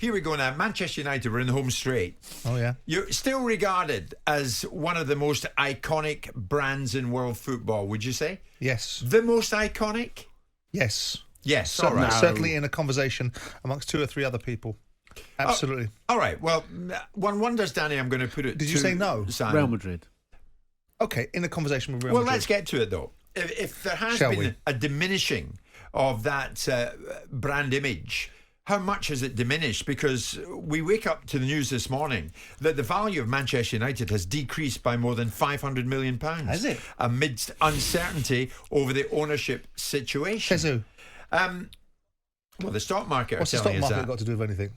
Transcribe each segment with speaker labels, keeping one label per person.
Speaker 1: here we go now. Manchester United were in the home straight.
Speaker 2: Oh, yeah.
Speaker 1: You're still regarded as one of the most iconic brands in world football, would you say?
Speaker 2: Yes.
Speaker 1: The most iconic?
Speaker 2: Yes.
Speaker 1: Yes,
Speaker 2: Certainly,
Speaker 1: all right.
Speaker 2: certainly in a conversation amongst 2 or 3 other people. Absolutely.
Speaker 1: All right. Well, one wonders, Danny, I'm going to put it
Speaker 2: Did you say no?
Speaker 1: Simon.
Speaker 3: Real Madrid.
Speaker 2: Okay, in a conversation with Real
Speaker 1: Well,
Speaker 2: Madrid.
Speaker 1: let's get to it, though. If there has
Speaker 2: Shall
Speaker 1: been
Speaker 2: we?
Speaker 1: a diminishing of that brand image, how much has it diminished? Because we wake up to the news this morning that the value of Manchester United has decreased by more than £500 million.
Speaker 2: Has it?
Speaker 1: Amidst uncertainty over the ownership situation.
Speaker 2: Says who?
Speaker 1: Well, the stock market
Speaker 2: What's
Speaker 1: are
Speaker 2: the
Speaker 1: telling
Speaker 2: stock
Speaker 1: us
Speaker 2: market
Speaker 1: that.
Speaker 2: got to do with anything?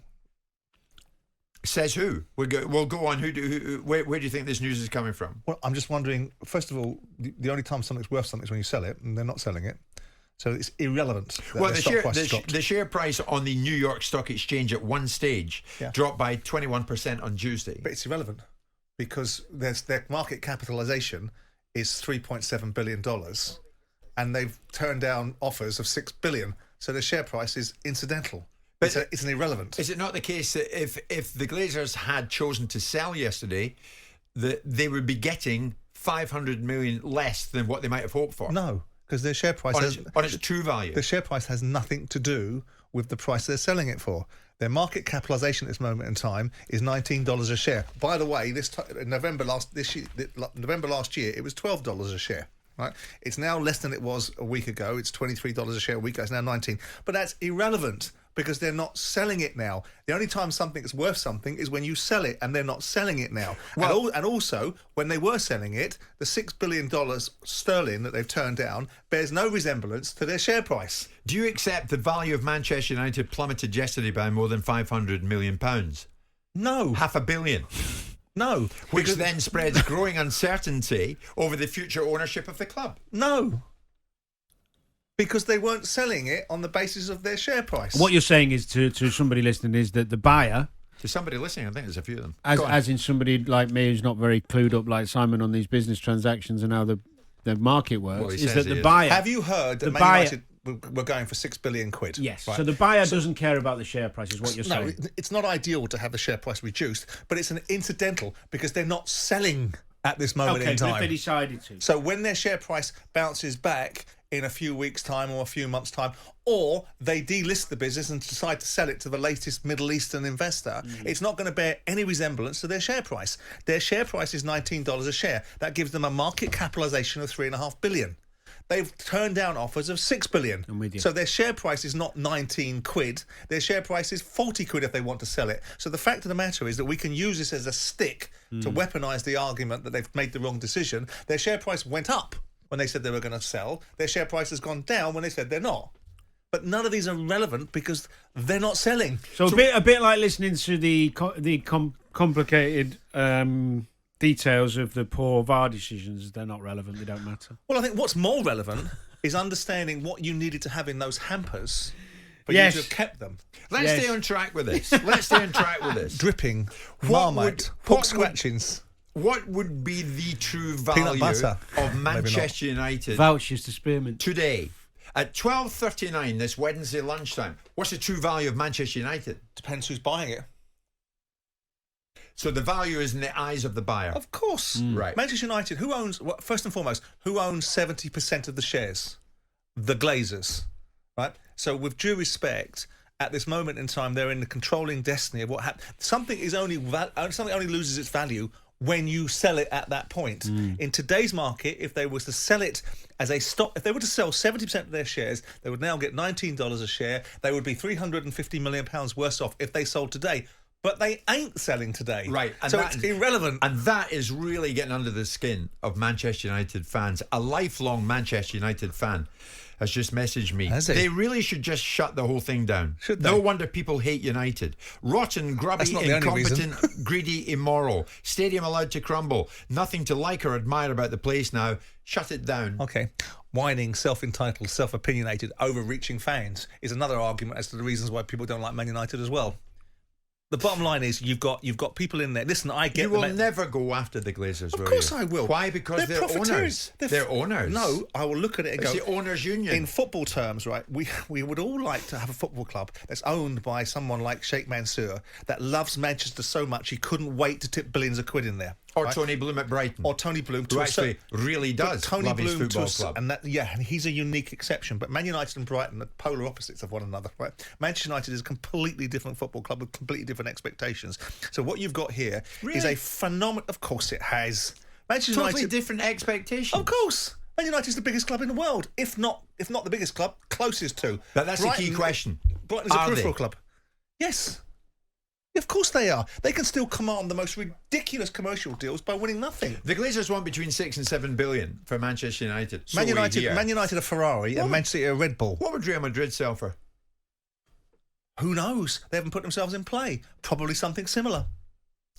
Speaker 1: Says who? We'll go on. Where do you think this news is coming from?
Speaker 2: Well, I'm just wondering, first of all, the only time something's worth something is when you sell it, and they're not selling it. So it's irrelevant that
Speaker 1: Well,
Speaker 2: the stock price has dropped.
Speaker 1: the share price on the New York Stock Exchange at one stage dropped by 21% on Tuesday.
Speaker 2: But it's irrelevant because their market capitalisation is $3.7 billion and they've turned down offers of $6 billion. So their share price is incidental. But it's an irrelevant.
Speaker 1: Is it not the case that if the Glazers had chosen to sell yesterday, that they would be getting 500 million less than what they might have hoped for?
Speaker 2: No, because their share price
Speaker 1: on its true value.
Speaker 2: The share price has nothing to do with the price they're selling it for. Their market capitalisation at this moment in time is $19 a share. By the way, November last year, it was $12 a share. Right, it's now less than it was a week ago. It's $23 a share a week ago. It's now 19. But that's irrelevant because they're not selling it now. The only time something is worth something is when you sell it, and they're not selling it now.
Speaker 1: Well,
Speaker 2: and also, when they were selling it, the $6 billion sterling that they've turned down bears no resemblance to their share price.
Speaker 1: Do you accept the value of Manchester United plummeted yesterday by more than £500 million?
Speaker 2: No.
Speaker 1: $500 million.
Speaker 2: No.
Speaker 1: Which then spreads growing uncertainty over the future ownership of the club.
Speaker 2: No. Because they weren't selling it on the basis of their share price.
Speaker 3: What you're saying is to somebody listening is that the buyer,
Speaker 1: to somebody listening, I think there's a few of them.
Speaker 3: as in somebody like me who's not very clued up like Simon on these business transactions and how the market works, is that the buyer...
Speaker 2: Have you heard that Man United were going for £6 billion?
Speaker 3: Yes.
Speaker 2: Right.
Speaker 3: So the buyer doesn't care about the share price, is what you're saying.
Speaker 2: No, it's not ideal to have the share price reduced, but it's an incidental because they're not selling at this moment in time.
Speaker 3: But if they decided to.
Speaker 2: So when their share price bounces back in a few weeks' time or a few months' time, or they delist the business and decide to sell it to the latest Middle Eastern investor, it's not going to bear any resemblance to their share price. Their share price is $19 a share. That gives them a market capitalisation of $3.5 billion. They've turned down offers of $6 billion.
Speaker 3: I'm with you.
Speaker 2: So their share price is not 19 quid. Their share price is 40 quid if they want to sell it. So the fact of the matter is that we can use this as a stick to weaponise the argument that they've made the wrong decision. Their share price went up when they said they were going to sell. Their share price has gone down when they said they're not. But none of these are relevant because they're not selling.
Speaker 3: So a bit like listening to the complicated details of the poor VAR decisions. They're not relevant. They don't matter.
Speaker 2: Well, I think what's more relevant is understanding what you needed to have in those hampers for you to have kept them.
Speaker 1: Let's stay on track with this.
Speaker 2: Dripping,
Speaker 1: What
Speaker 2: Marmite,
Speaker 1: would-
Speaker 2: pork
Speaker 1: what
Speaker 2: scratchings.
Speaker 1: What would be the true
Speaker 2: Peanut
Speaker 1: value
Speaker 2: butter.
Speaker 1: of Manchester United
Speaker 3: Vouchers to Spearmint.
Speaker 1: today? At 12:39 this Wednesday lunchtime, what's the true value of Manchester United?
Speaker 2: Depends who's buying it.
Speaker 1: So the value is in the eyes of the buyer.
Speaker 2: Of course.
Speaker 1: Right.
Speaker 2: Manchester United, first and foremost, who owns 70% of the shares? The Glazers. Right? So with due respect, at this moment in time, they're in the controlling destiny of what happens. Something only loses its value when you sell it at that point. In today's market, if they were to sell it as a stock, if they were to sell 70% of their shares, they would now get $19 a share. They would be £350 million worse off if they sold today. But they ain't selling today.
Speaker 1: Right. And
Speaker 2: so it's irrelevant.
Speaker 1: And that is really getting under the skin of Manchester United fans. A lifelong Manchester United fan has just messaged me.
Speaker 2: Has he?
Speaker 1: They really should just shut the whole thing down.
Speaker 2: Should they?
Speaker 1: No wonder people hate United. Rotten, grubby,
Speaker 2: That's not the only
Speaker 1: incompetent, greedy, immoral. Stadium allowed to crumble. Nothing to like or admire about the place now. Shut it down.
Speaker 2: Okay. Whining, self-entitled, self-opinionated, overreaching fans is another argument as to the reasons why people don't like Man United as well. The bottom line is you've got people in there. Listen, I get
Speaker 1: You will never go after the Glazers,
Speaker 2: Of
Speaker 1: will
Speaker 2: course
Speaker 1: you?
Speaker 2: I will.
Speaker 1: Why? Because they're owners. They're owners.
Speaker 2: No, I will look at it and
Speaker 1: It's
Speaker 2: go.
Speaker 1: the owners' union.
Speaker 2: In football terms, right? We would all like to have a football club that's owned by someone like Sheikh Mansour that loves Manchester so much he couldn't wait to tip billions of quid in there.
Speaker 1: Or
Speaker 2: right?
Speaker 1: Tony Bloom at Brighton.
Speaker 2: Or Tony Bloom,
Speaker 1: who actually really does
Speaker 2: Tony
Speaker 1: love his
Speaker 2: Bloom
Speaker 1: football club.
Speaker 2: and he's a unique exception. But Man United and Brighton are polar opposites of one another, right? Manchester United is a completely different football club with completely different expectations. So what you've got here is a phenomenal. Of course, it has. Manchester
Speaker 1: Totally
Speaker 2: United,
Speaker 1: different expectations.
Speaker 2: of course. Man United is the biggest club in the world, if not the biggest club, closest to.
Speaker 1: But that's the key question.
Speaker 2: Brighton is a
Speaker 1: Are
Speaker 2: peripheral
Speaker 1: they?
Speaker 2: club. Yes. Of course they are. They can still command the most ridiculous commercial deals by winning nothing.
Speaker 1: The Glazers want between 6 and 7 billion for Manchester United. So
Speaker 2: Man
Speaker 1: we hear.
Speaker 2: United are Ferrari and Manchester City are Red Bull.
Speaker 1: What would Real Madrid sell for?
Speaker 2: Who knows? They haven't put themselves in play. Probably something similar.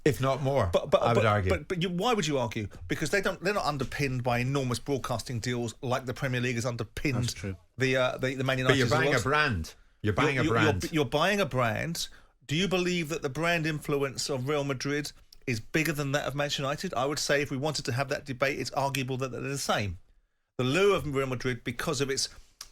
Speaker 1: If not more, I would argue.
Speaker 2: But why would you argue? Because they're not underpinned by enormous broadcasting deals like the Premier League has underpinned.
Speaker 3: That's true.
Speaker 2: The Man United.
Speaker 1: But you're buying a brand. You're buying a brand.
Speaker 2: You're buying a brand. Do you believe that the brand influence of Real Madrid is bigger than that of Manchester United? I would say if we wanted to have that debate, it's arguable that they're the same. The lure of Real Madrid, because of its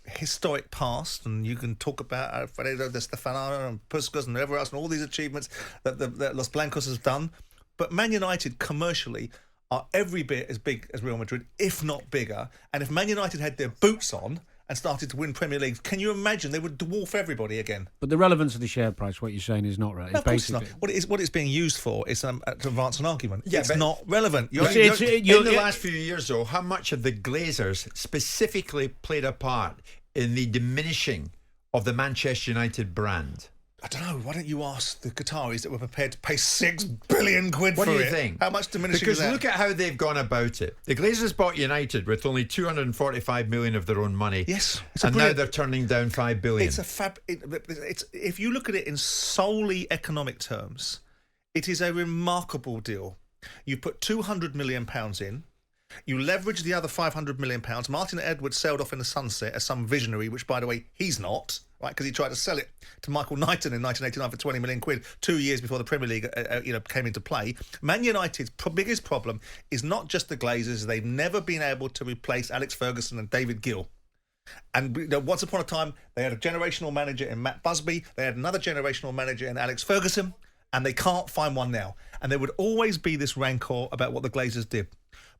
Speaker 2: historic past, and you can talk about Alfredo Di Stefano and Puskas and whoever else and all these achievements that Los Blancos has done. But Man United commercially are every bit as big as Real Madrid, if not bigger. And if Man United had their boots on and started to win Premier Leagues, can you imagine they would dwarf everybody again?
Speaker 3: But the relevance of the share price, what you're saying, is not right.
Speaker 2: No, of course it's not. What it's being used for is to advance an argument.
Speaker 1: Yeah,
Speaker 2: it's
Speaker 1: but-
Speaker 2: not relevant.
Speaker 1: In the last few years, though, how much have the Glazers specifically played a part in the diminishing of the Manchester United brand?
Speaker 2: I don't know. Why don't you ask the Qataris that were prepared to pay £6 billion for it?
Speaker 1: What do you think?
Speaker 2: How much diminishing
Speaker 1: Because
Speaker 2: is that?
Speaker 1: look at how they've gone about it. The Glazers bought United with only 245 million of their own money.
Speaker 2: Yes,
Speaker 1: And now they're turning down 5 billion.
Speaker 2: It's if you look at it in solely economic terms, it is a remarkable deal. You put £200 million in. You leverage the other £500 million. Martin Edwards sailed off in the sunset as some visionary, which, by the way, he's not, right? Because he tried to sell it to Michael Knighton in 1989 for 20 million quid, 2 years before the Premier League came into play. Man United's biggest problem is not just the Glazers. They've never been able to replace Alex Ferguson and David Gill. And once upon a time, they had a generational manager in Matt Busby. They had another generational manager in Alex Ferguson. And they can't find one now. And there would always be this rancour about what the Glazers did.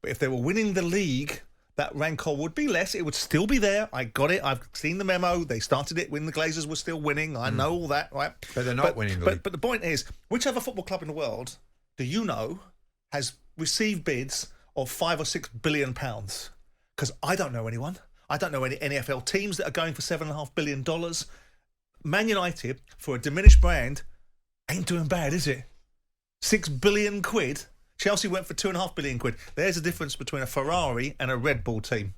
Speaker 2: But if they were winning the league, that rancour would be less. It would still be there. I got it. I've seen the memo. They started it when the Glazers were still winning. I know all that, right?
Speaker 1: But they're not winning the league.
Speaker 2: But the point is, which other football club in the world do you know has received bids of £5 or £6 billion? Because I don't know anyone. I don't know any NFL teams that are going for $7.5 billion. Man United, for a diminished brand, ain't doing bad, is it? 6 billion quid. Chelsea went for 2.5 billion quid. There's a difference between a Ferrari and a Red Bull team.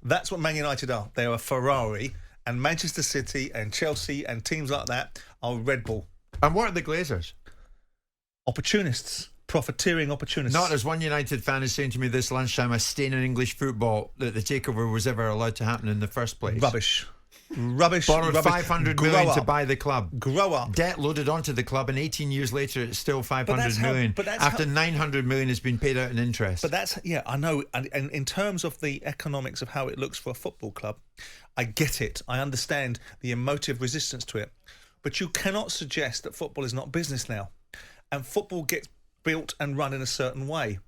Speaker 2: That's what Man United are. They are a Ferrari, and Manchester City and Chelsea and teams like that are Red Bull.
Speaker 1: And what are the Glazers?
Speaker 2: Opportunists. Profiteering opportunists.
Speaker 1: Not, as one United fan is saying to me this lunchtime, a stain in English football that the takeover was ever allowed to happen in the first place.
Speaker 2: Rubbish.
Speaker 1: Borrowed 500 million to buy the club.
Speaker 2: Grow up.
Speaker 1: Debt loaded onto the club, and 18 years later, it's still 500 million. After 900 million has been paid out in interest.
Speaker 2: But that's, yeah, I know. And in terms of the economics of how it looks for a football club, I get it. I understand the emotive resistance to it. But you cannot suggest that football is not business now. And football gets built and run in a certain way.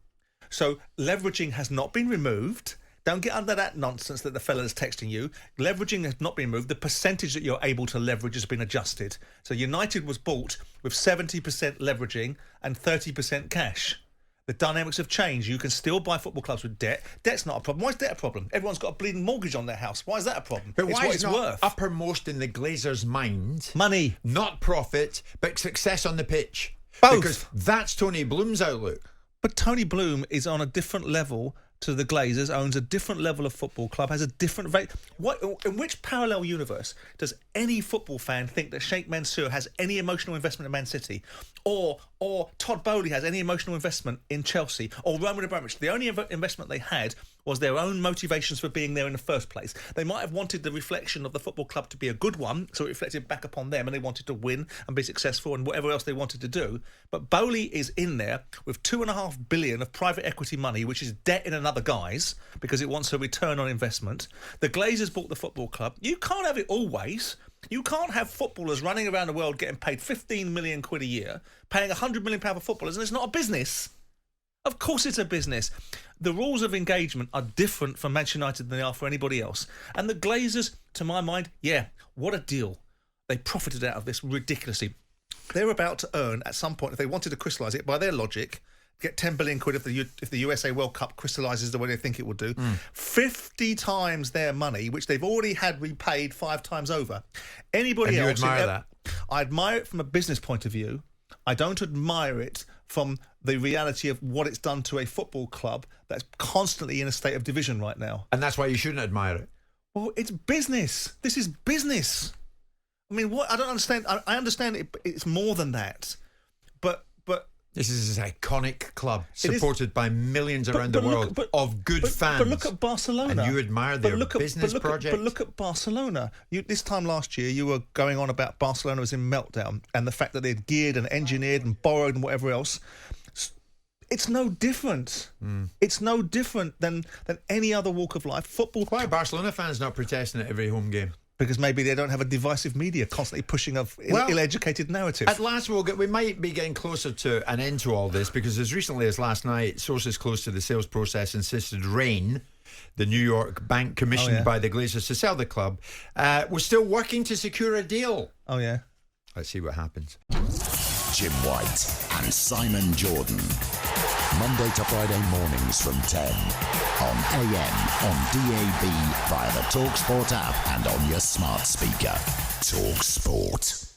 Speaker 2: So leveraging has not been removed. Don't get under that nonsense that the fella is texting you. Leveraging has not been moved. The percentage that you're able to leverage has been adjusted. So United was bought with 70% leveraging and 30% cash. The dynamics have changed. You can still buy football clubs with debt. Debt's not a problem. Why is debt a problem? Everyone's got a bleeding mortgage on their house. Why is that a problem?
Speaker 1: But
Speaker 2: it's
Speaker 1: why
Speaker 2: what
Speaker 1: is
Speaker 2: it's
Speaker 1: not
Speaker 2: worth.
Speaker 1: uppermost in the Glazers' mind?
Speaker 2: Money.
Speaker 1: Not profit, but success on the pitch.
Speaker 2: Both.
Speaker 1: Because that's Tony Bloom's outlook.
Speaker 2: But Tony Bloom is on a different level to the Glazers, owns a different level of football club, has a different rate. In which parallel universe does any football fan think that Sheikh Mansour has any emotional investment in Man City, or Todd Bowley has any emotional investment in Chelsea, or Roman Abramovich? The only investment they had was their own motivations for being there in the first place. They might have wanted the reflection of the football club to be a good one, so it reflected back upon them and they wanted to win and be successful and whatever else they wanted to do. But Bowley is in there with $2.5 billion of private equity money, which is debt in another guise because it wants a return on investment. The Glazers bought the football club. You can't have it always. You can't have footballers running around the world getting paid 15 million quid a year, paying 100 million pound for footballers, and it's not a business. Of course it's a business. The rules of engagement are different for Manchester United than they are for anybody else. And the Glazers, to my mind, yeah, what a deal. They profited out of this ridiculously. They're about to earn, at some point, if they wanted to crystallise it, by their logic, get 10 billion quid if the USA World Cup crystallises the way they think it will do. 50 times their money, which they've already had repaid 5 times over. Anybody else...
Speaker 1: You admire that?
Speaker 2: I admire it from a business point of view. I don't admire it from the reality of what it's done to a football club that's constantly in a state of division right now.
Speaker 1: And that's why you shouldn't admire it.
Speaker 2: Well, it's business. This is business. I mean, what I don't understand. I understand it's more than that, but
Speaker 1: this is an iconic club supported by millions around the world of good fans.
Speaker 2: But look at Barcelona.
Speaker 1: And you admire their business project.
Speaker 2: But look at Barcelona. This time last year, you were going on about Barcelona was in meltdown and the fact that they'd geared and engineered and borrowed and whatever else. It's no different. It's no different than any other walk of life. Football.
Speaker 1: Why are Barcelona fans not protesting at every home game?
Speaker 2: Because maybe they don't have a divisive media constantly pushing an ill-educated narrative.
Speaker 1: At last, we might be getting closer to an end to all this, because as recently as last night, sources close to the sales process insisted Reynolds, the New York bank commissioned by the Glazers to sell the club, was still working to secure a deal.
Speaker 2: Oh, yeah.
Speaker 1: Let's see what happens.
Speaker 4: Jim White and Simon Jordan. Monday to Friday mornings from 10 on AM, on DAB, via the talkSPORT app and on your smart speaker. talkSPORT.